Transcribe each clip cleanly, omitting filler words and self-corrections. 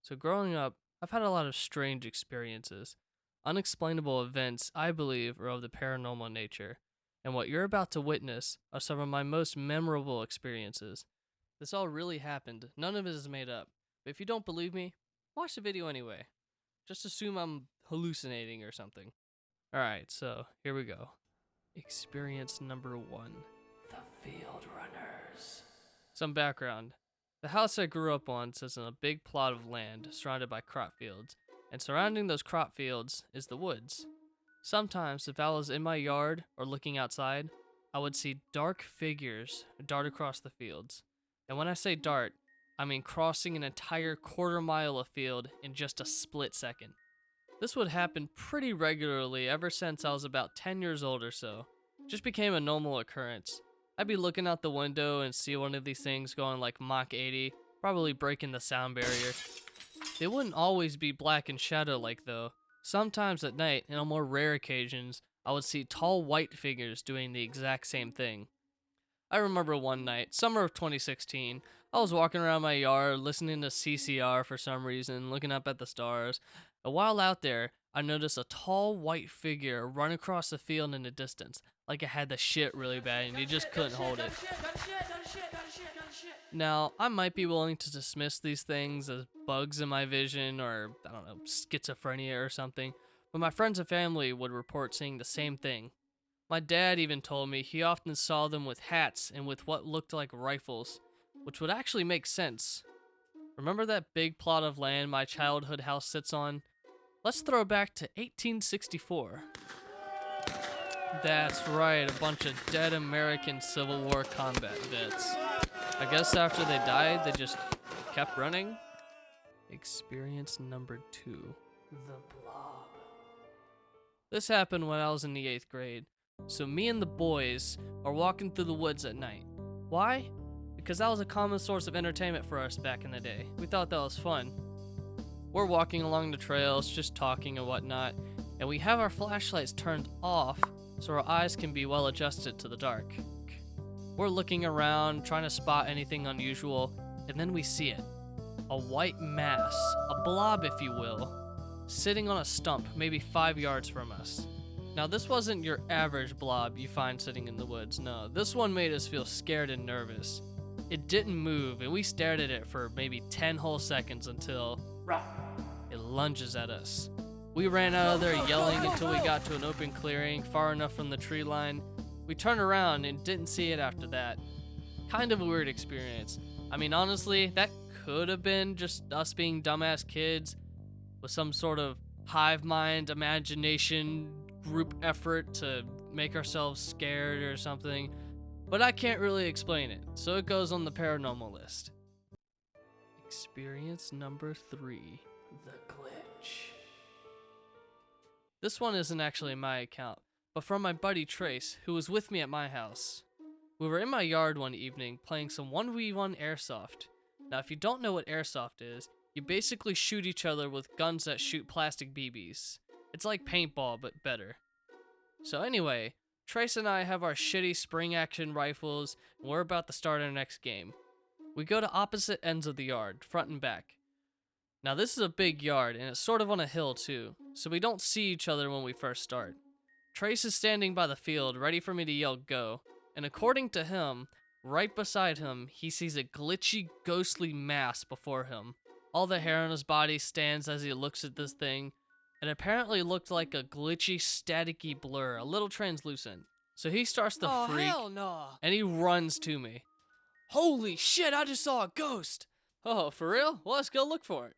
So growing up, I've had a lot of strange experiences. Unexplainable events, I believe, are of the paranormal nature. And what you're about to witness are some of my most memorable experiences. This all really happened. None of it is made up. But if you don't believe me, watch the video anyway. Just assume I'm hallucinating or something. Alright, so here we go. Experience number 1. The Field Runners. Some background. The house I grew up on sits on a big plot of land surrounded by crop fields, and surrounding those crop fields is the woods. Sometimes, if I was in my yard or looking outside, I would see dark figures dart across the fields. And when I say dart, I mean crossing an entire quarter mile of field in just a split second. This would happen pretty regularly ever since I was about 10 years old or so. Just became a normal occurrence. I'd be looking out the window and see one of these things going like Mach 80, probably breaking the sound barrier. They wouldn't always be black and shadow-like though. Sometimes at night, and on more rare occasions, I would see tall white figures doing the exact same thing. I remember one night, summer of 2016, I was walking around my yard listening to CCR for some reason, looking up at the stars. And while out there, I noticed a tall white figure run across the field in the distance, like it had the shit really bad and you just couldn't hold it. Now, I might be willing to dismiss these things as bugs in my vision or, I don't know, schizophrenia or something, but my friends and family would report seeing the same thing. My dad even told me he often saw them with hats and with what looked like rifles, which would actually make sense. Remember that big plot of land my childhood house sits on? Let's throw back to 1864. That's right, a bunch of dead American Civil War combat vets. I guess after they died, they just kept running. Experience number 2. The Blob. This happened when I was in the 8th grade. So me and the boys are walking through the woods at night. Why? Because that was a common source of entertainment for us back in the day. We thought that was fun. We're walking along the trails, just talking and whatnot, and we have our flashlights turned off so our eyes can be well adjusted to the dark. We're looking around, trying to spot anything unusual, and then we see it. A white mass, a blob if you will, sitting on a stump maybe 5 yards from us. Now this wasn't your average blob you find sitting in the woods, no. This one made us feel scared and nervous. It didn't move, and we stared at it for maybe 10 whole seconds until it lunges at us. We ran out of there yelling until we got to an open clearing far enough from the tree line. We turned around and didn't see it after that. Kind of a weird experience. I mean, honestly, that could have been just us being dumbass kids with some sort of hive mind, imagination, group effort to make ourselves scared or something, but I can't really explain it, so it goes on the paranormal list. Experience number 3. The Glitch. This one isn't actually my account, but from my buddy Trace, who was with me at my house. We were in my yard one evening playing some 1v1 airsoft. Now if you don't know what airsoft is, you basically shoot each other with guns that shoot plastic BBs. It's like paintball, but better. So anyway, Trace and I have our shitty spring action rifles, and we're about to start our next game. We go to opposite ends of the yard, front and back. Now this is a big yard, and it's sort of on a hill too, so we don't see each other when we first start. Trace is standing by the field, ready for me to yell go, and according to him, right beside him, he sees a glitchy, ghostly mass before him. All the hair on his body stands as he looks at this thing. It apparently looked like a glitchy, staticky blur, a little translucent. So he starts to freak, hell no. and he runs to me. Holy shit, I just saw a ghost! Oh, for real? Well, let's go look for it.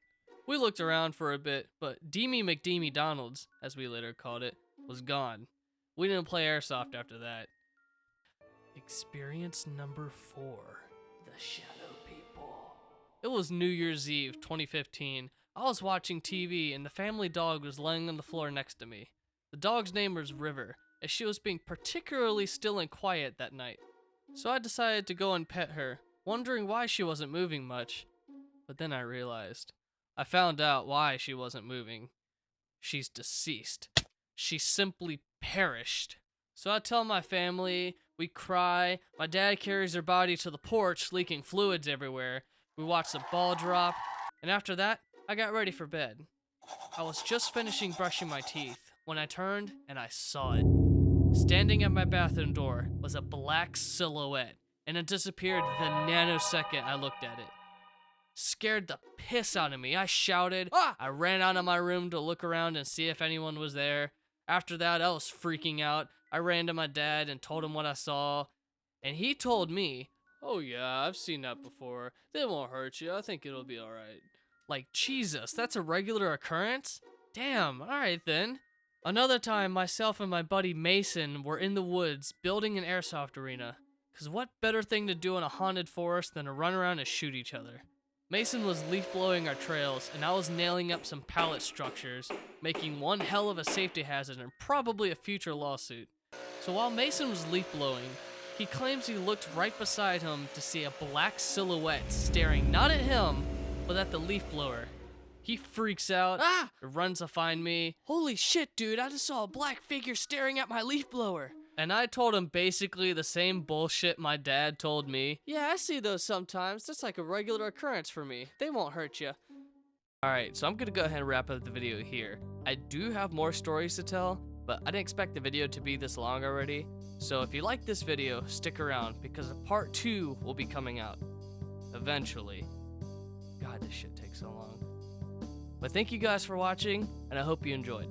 We looked around for a bit, but Deemy McDeemy Donalds, as we later called it, was gone. We didn't play airsoft after that. Experience number 4. The Shadow People. It was New Year's Eve, 2015. I was watching TV and the family dog was laying on the floor next to me. The dog's name was River, as she was being particularly still and quiet that night. So I decided to go and pet her, wondering why she wasn't moving much. But then I realized. I found out why she wasn't moving. She's deceased. She simply perished. So I tell my family, we cry, my dad carries her body to the porch, leaking fluids everywhere. We watch the ball drop, and after that, I got ready for bed. I was just finishing brushing my teeth when I turned and I saw it. Standing at my bathroom door was a black silhouette, and it disappeared the nanosecond I looked at it. Scared the piss out of me. I shouted. Ah! I ran out of my room to look around and see if anyone was there. After that, I was freaking out. I ran to my dad and told him what I saw, and he told me, "Oh yeah, I've seen that before. They won't hurt you. I think it'll be alright." Like, Jesus, that's a regular occurrence? Damn, alright then. Another time, myself and my buddy Mason were in the woods building an airsoft arena. Cause what better thing to do in a haunted forest than to run around and shoot each other? Mason was leaf blowing our trails, and I was nailing up some pallet structures, making one hell of a safety hazard and probably a future lawsuit. So while Mason was leaf blowing, he claims he looked right beside him to see a black silhouette staring not at him, but at the leaf blower. He freaks out, runs to find me. "Holy shit, dude, I just saw a black figure staring at my leaf blower." And I told him basically the same bullshit my dad told me. "Yeah, I see those sometimes. That's like a regular occurrence for me. They won't hurt you." Alright, so I'm gonna go ahead and wrap up the video here. I do have more stories to tell, but I didn't expect the video to be this long already. So if you like this video, stick around because part 2 will be coming out eventually. God, this shit takes so long. But thank you guys for watching, and I hope you enjoyed.